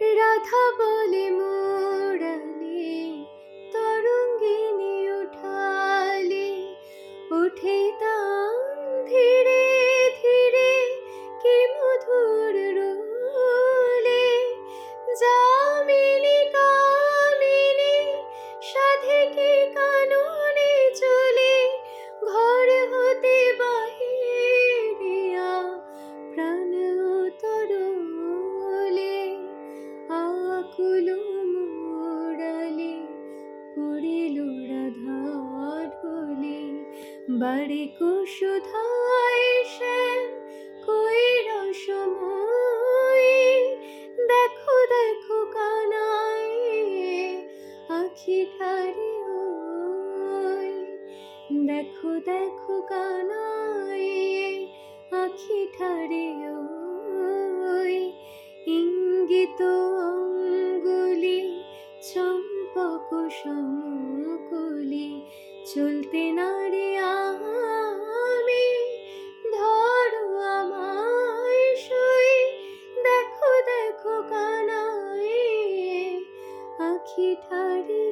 রাধা বলে মোরালে তরঙ্গিনী উঠালে, উঠে তান ধীরে ধীরে কি মধুর রোলে। যামিনী কামিনী সাধে কি কাননে চলে, ঘর হতে বাহিরিয়া প্রাণ তরলে। আকুল মোরালে পড়িল রাধার কোলে, বাড়ি কুসুধায় শ্যাম কৈরসময়। দেখো দেখো কানাই আখি ঠারে ওই, দেখো দেখো কানাই আখি ঠারে ওই। ইঙ্গিত অঙ্গুলি চম্পক সমকুলি, চলতে নারে আমি ধরো আমায় সই। দেখো দেখো কানাই আখি ঠারে